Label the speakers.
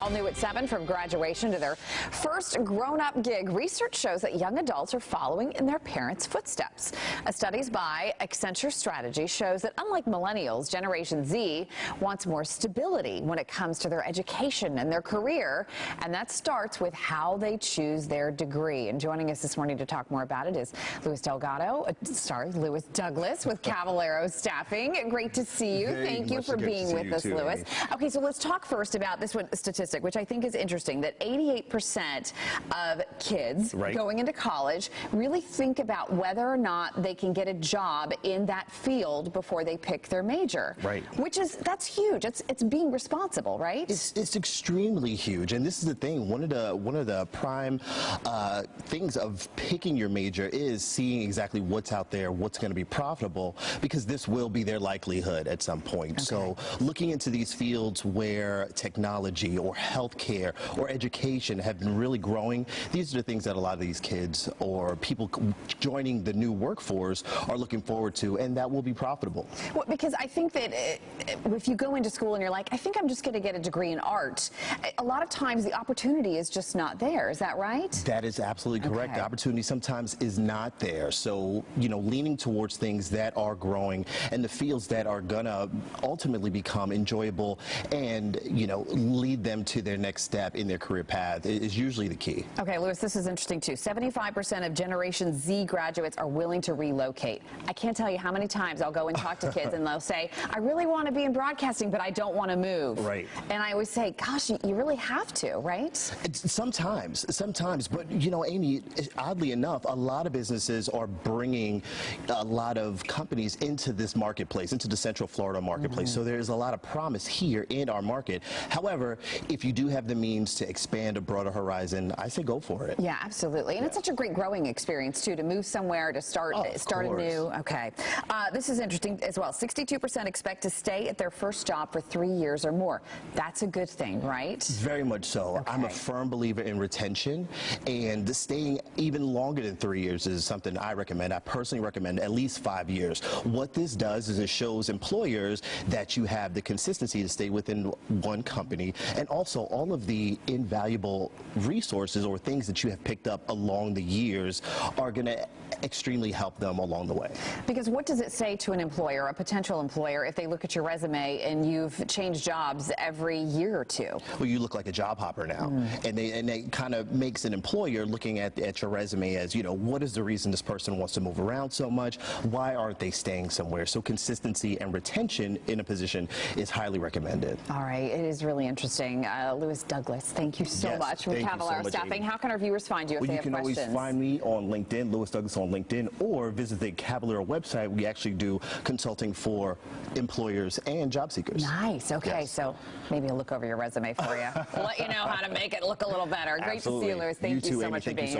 Speaker 1: All new at 7, from graduation to their first grown-up gig, research shows that young adults are following in their parents' footsteps. A study by Accenture Strategy shows that unlike millennials, Generation Z wants more stability when it comes to their education and their career, and that starts with how they choose their degree. And joining us this morning to talk more about it is Louis Douglas with Kavaliro Staffing. Great to see you. Thank you for being with us, Louis. Okay, so let's talk first about this one statistic, which I think is interesting, that 88% of kids going into college really think about whether or not they can get a job in that field before they pick their major. Right. That's huge. It's being responsible, right?
Speaker 2: It's extremely huge, and this is the thing. One of the prime things of picking your major is seeing exactly what's out there, what's going to be profitable, because this will be their likelihood at some point. Okay. So looking into these fields where technology or healthcare or education have been really growing, these are the things that a lot of these kids or people joining the new workforce are looking forward to, and that will be profitable.
Speaker 1: Well, because I think that if you go into school and you're like, I think I'm just going to get a degree in art, a lot of times the opportunity is just not there. Is that right?
Speaker 2: That is absolutely correct.
Speaker 1: Okay.
Speaker 2: The opportunity sometimes is not there. So, leaning towards things that are growing and the fields that are going to ultimately become enjoyable and, lead them to their next step in their career path is usually the key.
Speaker 1: Okay, Louis, this is interesting too. 75% of Generation Z graduates are willing to relocate. I can't tell you how many times I'll go and talk to kids and they'll say, I really want to be in broadcasting, but I don't want to move.
Speaker 2: Right.
Speaker 1: And I always say, gosh, you really have to, right?
Speaker 2: Sometimes. But, Amy, oddly enough, a lot of businesses are bringing a lot of companies into this marketplace, into the Central Florida marketplace. So there's a lot of promise here in our market. However, if you do have the means to expand a broader horizon, I say go for it.
Speaker 1: Yeah, absolutely. And it's such a great growing experience, too, to move somewhere, to start anew. Okay. This is interesting as well. 62% expect to stay at their first job for 3 years or more. That's a good thing, right?
Speaker 2: Very much so. Okay. I'm a firm believer in retention, and staying even longer than 3 years is something I recommend. I personally recommend at least 5 years. What this does is it shows employers that you have the consistency to stay within one company, and also all of the invaluable resources or things that you have picked up along the years are going to extremely help them along the way.
Speaker 1: Because what does it say to an employer, a potential employer, if they look at your resume and you've changed jobs every year or two?
Speaker 2: Well, you look like a job hopper now, and they kind of makes an employer looking at your resume as, what is the reason this person wants to move around so much? Why aren't they staying somewhere? So consistency and retention in a position is highly recommended.
Speaker 1: All right, it is really interesting. Louis Douglas, thank you so much from Kavaliro Staffing. How can our viewers find you if they have questions?
Speaker 2: You can always find me on LinkedIn, Louis Douglas on LinkedIn, or visit the Kavaliro website. We actually do consulting for employers and job seekers.
Speaker 1: Nice. Okay, so maybe I'll look over your resume for you. We'll let you know how to make it look a little better. Great to see you, Louis. Thank you so much for being here.